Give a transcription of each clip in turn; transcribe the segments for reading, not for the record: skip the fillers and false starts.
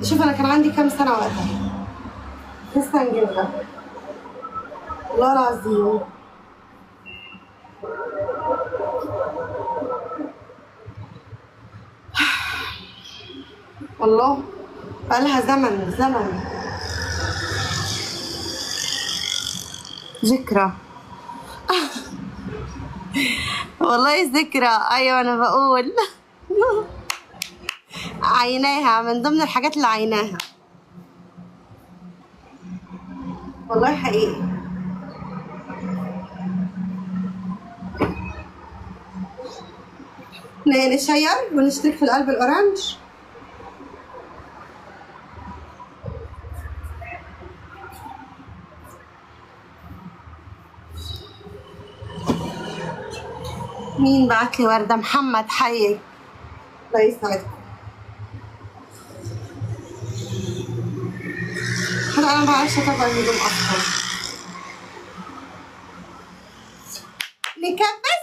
شوف انا كان عندي كام سنه وقتها، لسه نجيبها والله العظيم. والله بقالها زمن زمن. ذكرى والله ذكرى. ايوه انا بقول عيناها من ضمن الحاجات اللي عيناها والله حقيقي. نشير ونشترك في القلب الاورنج. مين بعتلي وردة؟ محمد حيك الله يسعدكم. انا ما بعرفش اطبق الهدوم اصلا. نكبس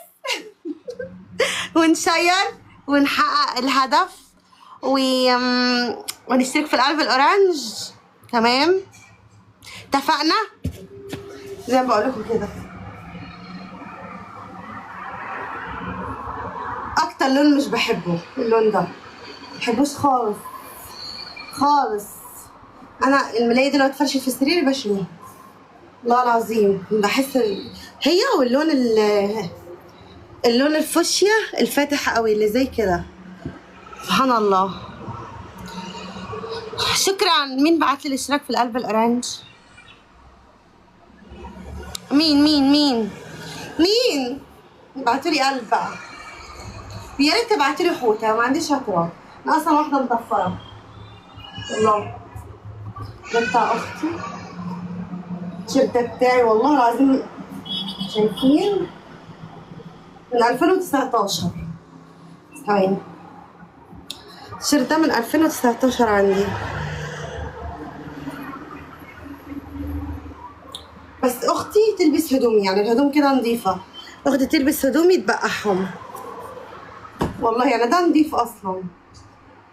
ونشير ونحقق الهدف ونشترك في القلب الاورنج. تمام اتفقنا زي ما بقول لكم كده. اكتر لون مش بحبه اللون ده، مبحبوش خالص خالص. انا الملاية دي لو اتفرشت في السرير بشويها والله العظيم. بحس هي واللون اللون الفوشيا الفاتح قوي اللي زي كده. سبحان الله. شكرا. مين بعتلي الاشتراك في القلب الاورنج؟ مين ابعتولي قلب بقى. يا ريت تبعتولي حوته، ما عنديش اعتراض. انا اصلا واحده مطفره والله. ده بتاع اختي، التيشيرت بتاعي والله العظيم شايفين من 2019. ثواني، التيشيرت ده من 2019 عندي. بس اختي تلبس هدومي، يعني الهدوم كده نظيفه. اختي تلبس هدومي تبقعهم والله، يعني ده نضيف اصلا.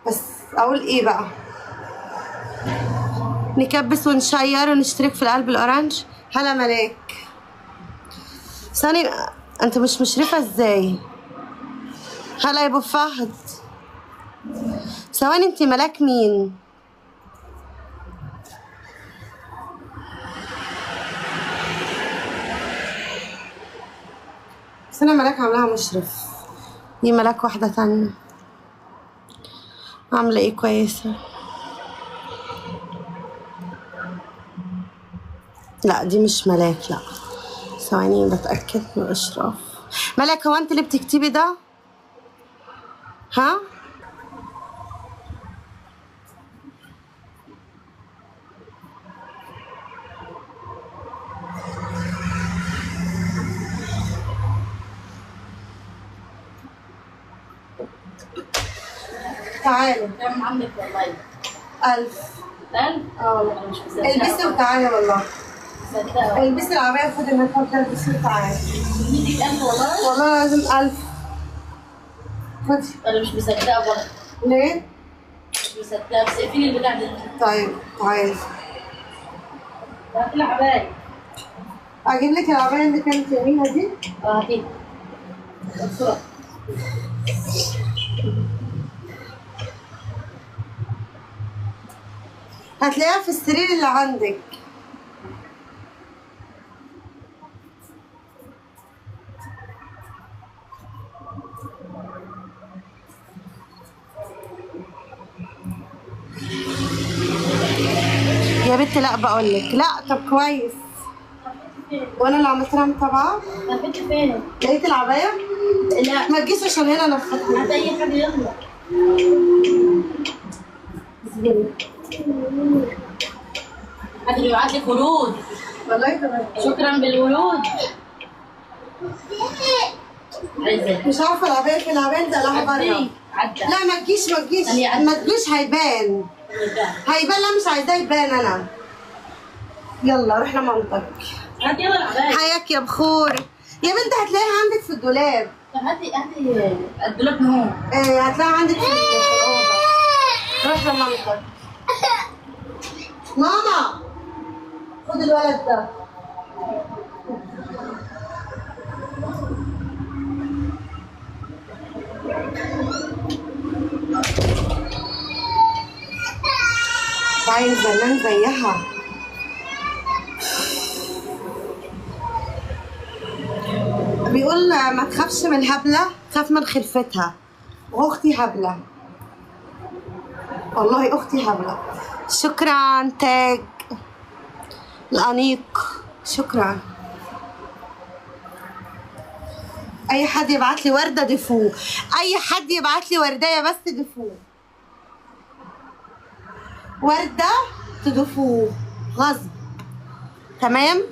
بس اقول ايه بقى، نكبس ونشير ونشترك في القلب الاورنج. هلا ملاك. ثاني، انت مش مشرفه ازاي؟ هلا يا ابو فهد. ثواني، انت ملاك مين؟ بس انا ملاك عاملاها مشرف. دي ملاك واحده تانية عامله ايه كويسه. لا دي مش ملاك، لا ثواني بتأكد من الإشراف. ملاك هو أنت اللي بتكتبي ده؟ ها؟ تعالوا كم عمك والله؟ 1000. 1000؟ اه مش مصدقة. البسي وتعالي والله. مصدقة. البسي العباية، خدي الميك اب ده البسي وتعالي. 100000 والله؟ والله لازم 1000. خدي. أنا مش مصدقة برضه. ليه؟ مش مصدقة، بس اقفلي البتاع ده. طيب تعالي. هات العباية. أجيب لك العباية اللي كانت يمينها دي؟ هاتي. بسرعة. هتلاقيها في السرير اللي عندك. يا بنت لا بقولك لا. طب كويس. وانا اللي عملت لها متابعه. هات فين؟ لقيت العبايه؟ لا ما تجيش عشان هنا انا فاتحه. هات أي حاجة يلا. حد بيبعت لك ورود. والله تمام. شكرا بالورود. عايزة. مش عارفه العبايه فين. العبايه انت قلعها بره. عدى. لا ما تجيش ما تجيش ما تجيش، هيبان. هيبان. لا مش عايزاه يبان انا. يلا روح لمامتك. هات يلا العباية. حياك يا بخور. يا بنت هتلاقيها عندك في الدولاب. طب هاتي الدولاب هون. ايه هتلاقيها عندك في الاوضه. روح لمامتك. ماما خد الولد ده. عايز زنان زيها. بيقول ما تخافش من الهبلة، خاف من خلفتها. واختي هبلة والله، اختي هبلة. شكرا تاج الأنيق، شكرا. اي حد يبعت لي وردة دفو، اي حد يبعت لي وردية بس دفو، وردة تدفوه غصب. تمام.